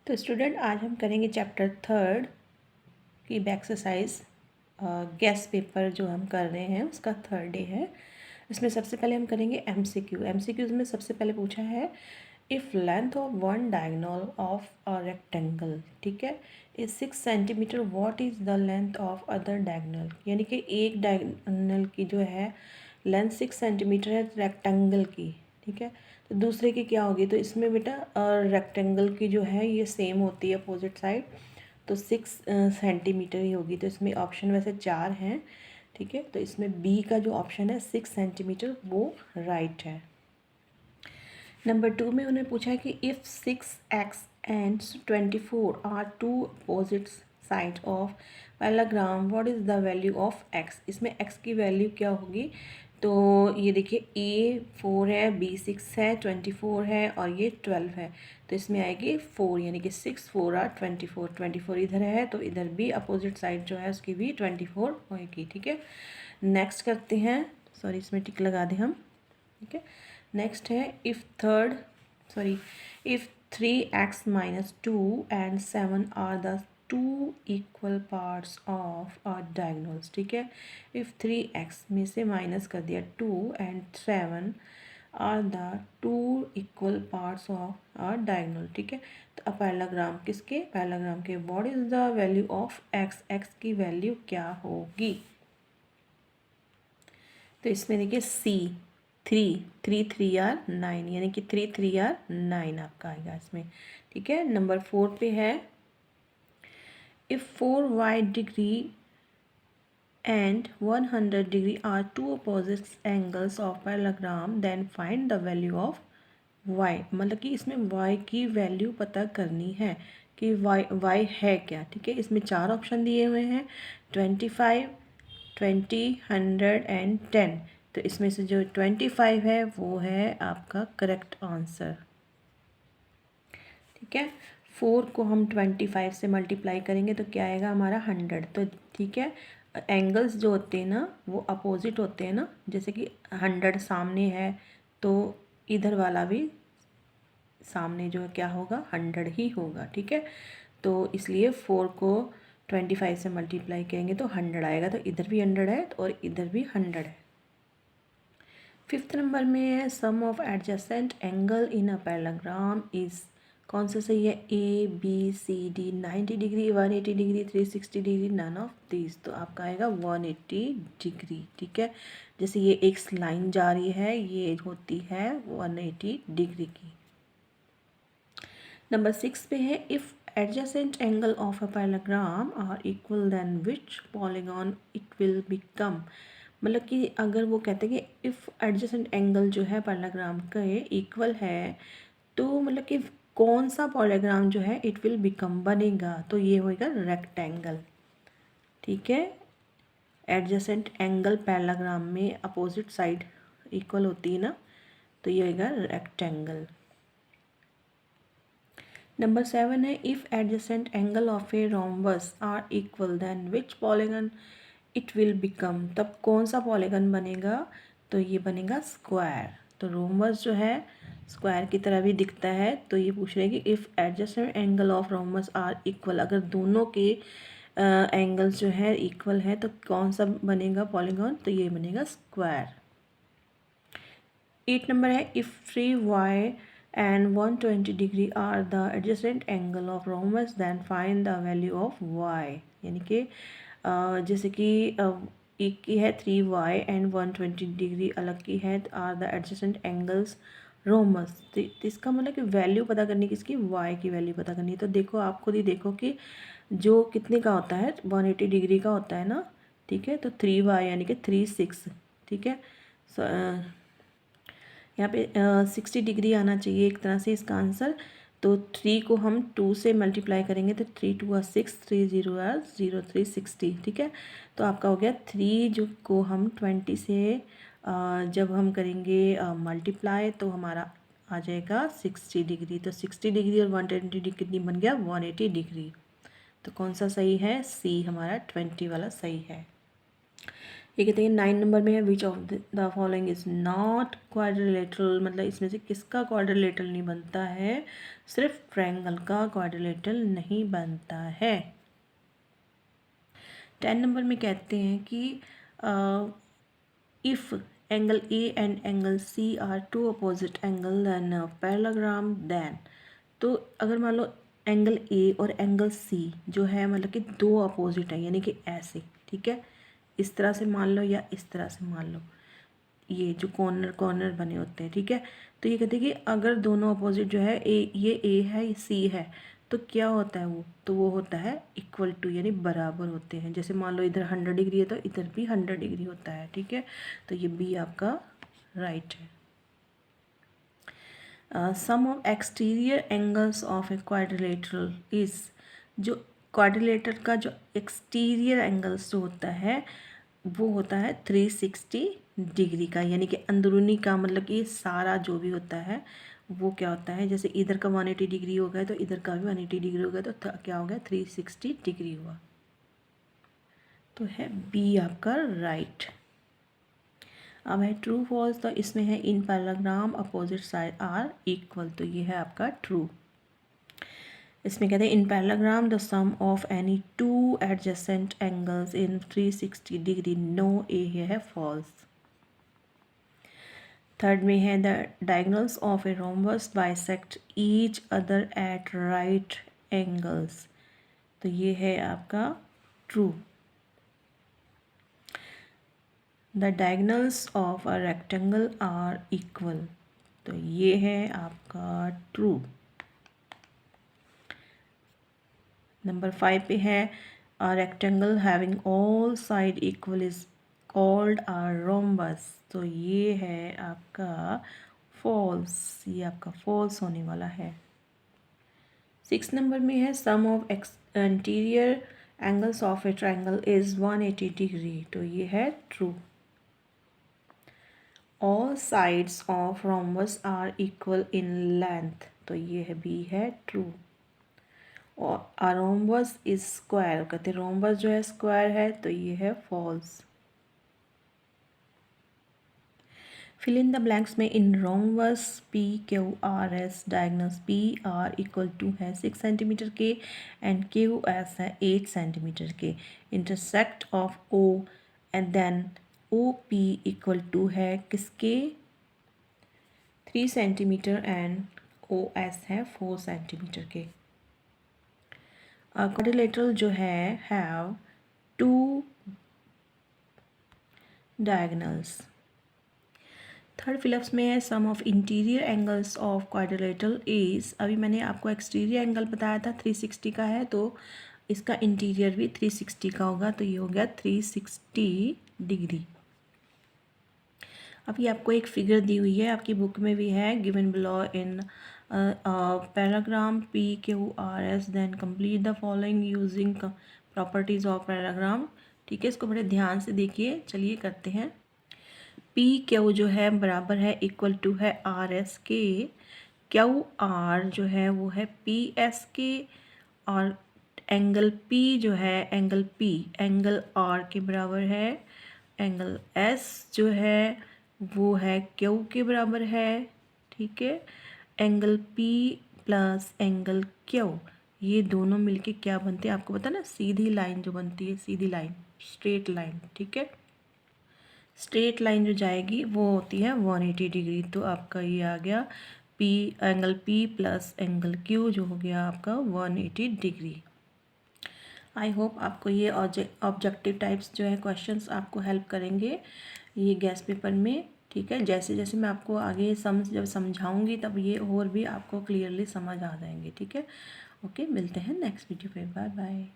तो स्टूडेंट आज हम करेंगे चैप्टर 3 की एक्सरसाइज गैस पेपर जो हम कर रहे हैं उसका 3rd डे है। इसमें सबसे पहले हम करेंगे एमसीक्यूज़ में सबसे पहले पूछा है if length of one diagonal of a rectangle, ठीक है, is 6 centimetre, what is the length of other diagonal. यानी कि एक डायगोनल की जो है लेंथ 6 सेंटीमीटर है रेक्टेंगल की, ठीक है, तो दूसरे की क्या होगी। तो इसमें बेटा रेक्टेंगल की जो है ये सेम होती है अपोजिट साइड, तो 6 सेंटीमीटर ही होगी। तो इसमें ऑप्शन वैसे 4 हैं, ठीक है, तो इसमें बी का जो ऑप्शन है 6 सेंटीमीटर वो राइट है। नंबर 2 में उन्हें पूछा है कि if 6x and 24 are two opposite side of parallelogram, what is the value of x। इसमें x की वैल्यू क्या होगी। तो ये देखिए a 4 है, b 6 है, 24 है और ये 12 है, तो इसमें आएगी 4, यानी कि 6 4 आर 24 इधर है तो इधर भी अपोजिट साइड जो है उसकी भी 24 होएगी, ठीक है। नेक्स्ट करते हैं, सॉरी इसमें टिक लगा दें हम, ठीक है। नेक्स्ट है if 3x minus 2 and 7 are the two equal parts of a diagonals, ठीक है। इफ़ 3x में से माइनस कर दिया 2 and 7 are the two equal parts of a diagonal, ठीक है। तो अब पैरेललोग्राम किसके, पैरेललोग्राम के what is the value of x की वैल्यू क्या होगी। तो इसमें देखिए सी 3 आर 9, यानी कि 3 आर 9 आपका आएगा इसमें, ठीक है। नंबर 4 पे है if 4y degree and 100 degree are two opposite angles of parallelogram then find the value of y। मतलब कि इसमें y की वैल्यू पता करनी है कि y है क्या, ठीक है। इसमें 4 ऑप्शन दिए हुए हैं 25, 20, 100 एंड 10। तो इसमें से जो 25 है वो है आपका करेक्ट आंसर, ठीक है। 4 को हम 25 से मल्टीप्लाई करेंगे तो क्या आएगा हमारा 100, तो ठीक है। एंगल्स जो होते हैं ना वो अपोजिट होते हैं ना, जैसे कि 100 सामने है तो इधर वाला भी सामने जो है क्या होगा 100 ही होगा, ठीक है। तो इसलिए 4 को 25 से मल्टीप्लाई करेंगे तो 100 आएगा, तो इधर भी 100 है और इधर भी 100 है। 5th नंबर में है sum of adjacent angle in a parallelogram is, कौन सा सही है, A B C D, 90 degree, 180 degree, 360 degree, none of this. तो आपका आएगा 180 डिग्री, ठीक है। जैसे ये एक लाइन जा रही है ये होती है 180 डिग्री की। नंबर 6 पे है if adjacent angle of a parallelogram are equal then which polygon it will become. मतलब कि अगर वो कहते हैं कि इफ़ एडजेसेंट एंगल जो है पैरेललोग्राम के इक्वल है तो मतलब कि कौन सा पॉलीग्राम जो है इट विल बिकम बनेगा, तो ये होएगा रेक्टेंगल, ठीक है। एडजेसेंट एंगल पैरेललोग्राम में अपोजिट साइड इक्वल होती है ना, तो ये होएगा रेक्टेंगल। नंबर 7 है if adjacent angle of a rhombus are equal then which polygon it will become. तब कौन सा पॉलीगन बनेगा, तो ये बनेगा स्क्वायर। तो रोम्बस जो है स्क्वायर की तरह भी दिखता है, तो ये पूछ रहे हैं कि if adjacent angle of rhombus are equal, अगर दोनों के एंगल्स जो है इक्वल है तो कौन सा बनेगा पॉलीगन, तो ये बनेगा स्क्वायर। 8 नंबर है if 3y and 120 degree are the adjacent angle of rhombus then find the value of y। यानी कि जैसे कि एक की है 3y and 120 डिग्री, अलग की है are the adjacent angles rhombus. तो इसका मतलब कि वैल्यू पता करनी, किसकी, y की वैल्यू पता करनी है। तो देखो आप खुद ही देखो कि जो कितने का होता है 180 डिग्री का होता है ना, ठीक है। तो 3y यानी कि 36, ठीक है। यहाँ पे 60 डिग्री आना चाहिए एक तरह से इसका आंसर। तो 3 को हम 2 से मल्टीप्लाई करेंगे तो 3 2 6, 3 0 0, 3 60, ठीक है। तो आपका हो गया 3 जो को हम 20 से जब हम करेंगे मल्टीप्लाई तो हमारा आ जाएगा 60 डिग्री। तो 60 डिग्री और 120 डिग्री कितनी बन गया 180 डिग्री। तो कौन सा सही है, सी हमारा 20 वाला सही है। ये कहते हैं 9 नंबर में है which of the following is not quadrilateral, मतलब इसमें से किसका क्वाड्रिलेटरल नहीं बनता है, सिर्फ ट्रायंगल का क्वाड्रिलेटरल नहीं बनता है। 10 नंबर में कहते हैं कि if angle A and angle C are two opposite angle then parallelogram then, तो अगर मान लो एंगल ए और एंगल सी जो है मतलब कि दो अपोजिट है, यानी कि ऐसे, ठीक है, इस तरह से मान लो या इस तरह से मान लो, ये जो कॉर्नर कॉर्नर बने होते हैं, ठीक है। तो ये कहते हैं कि अगर दोनों अपोजिट जो है ये ए है ये सी है, तो क्या होता है वो होता है इक्वल टू, यानी बराबर होते हैं। जैसे मान लो इधर 100 डिग्री है तो इधर भी 100 डिग्री होता है, ठीक है। तो ये बी आपका राइट है। Sum of exterior angles of a quadrilateral is, जो क्वाड्रिलेटर का जो एक्सटीरियर एंगल्स जो होता है वो होता है 360 डिग्री का, यानी कि अंदरूनी का, मतलब कि सारा जो भी होता है वो क्या होता है, जैसे इधर का 180 डिग्री हो गया तो इधर का भी 180 डिग्री हो गया, तो क्या हो गया 360 डिग्री हुआ। तो है बी आपका राइट। अब है ट्रू फॉल्स, तो इसमें है in parallelogram opposite side are equal, तो ये है आपका ट्रू। इसमें कहते हैं in parallelogram the sum of any two adjacent angles in 360 degree, no, ये है फॉल्स। थर्ड में है the diagonals of a rhombus bisect each other at right angles, तो ये है आपका true. The diagonals of a rectangle are equal, तो ये है आपका ट्रू। नंबर 5 पे है a rectangle having all side equal is called a rhombus, तो ये है आपका फॉल्स, ये आपका फॉल्स होने वाला है। 6 नंबर में है sum of interior angles of a triangle is 180 degree, तो ये है true. All sides of rhombus are equal in length, तो ये है बी है ट्रू। और रोम्बस इज स्क्वायर, कहते हैं रोम्बस जो है स्क्वायर है, तो ये है false. Fill in the blanks में in rhombus P Q R S diagonals P R equal to है 6 सेंटीमीटर के एंड क्यू एस है 8 सेंटीमीटर के, intersect of O and then O P equal to है किसके 3 सेंटीमीटर एंड ओ एस है 4 centimetre के। Quadrilateral जो है हैव 2 डायगोनल्स। थर्ड फिलिप्स में है sum of interior angles of quadrilateral is, अभी मैंने आपको एक्सटीरियर एंगल बताया था 360 का है, तो इसका इंटीरियर भी 360 का होगा, तो ये हो गया 360 डिग्री। अभी आपको एक फिगर दी हुई है, आपकी बुक में भी है, given below in parallelogram P Q R S then complete the following using properties of parallelogram, ठीक है। इसको बड़े ध्यान से देखिए, चलिए करते हैं। पी क्यू जो है बराबर है इक्वल टू है आर एस के, क्यू आर जो है वो है पी एस के, और एंगल पी जो है एंगल पी एंगल आर के बराबर है, एंगल एस जो है वो है क्यू के बराबर है, ठीक है। Angle P plus angle Q, ये दोनों मिलके क्या बनते हैं आपको पता ना, सीधी लाइन जो बनती है, सीधी लाइन, स्ट्रेट लाइन, ठीक है। स्ट्रेट लाइन जो जाएगी वो होती है 180 डिग्री, तो आपका ये आ गया P angle P plus angle Q जो हो गया आपका 180 डिग्री। आई होप आपको ये ऑब्जेक्टिव टाइप्स जो है क्वेश्चंस आपको हेल्प करेंगे ये गैस पेपर में, ठीक है। जैसे जैसे मैं आपको आगे जब समझाऊंगी तब ये और भी आपको क्लियरली समझ आ जाएंगे, ठीक है। ओके, मिलते हैं नेक्स्ट वीडियो पे, बाय बाय।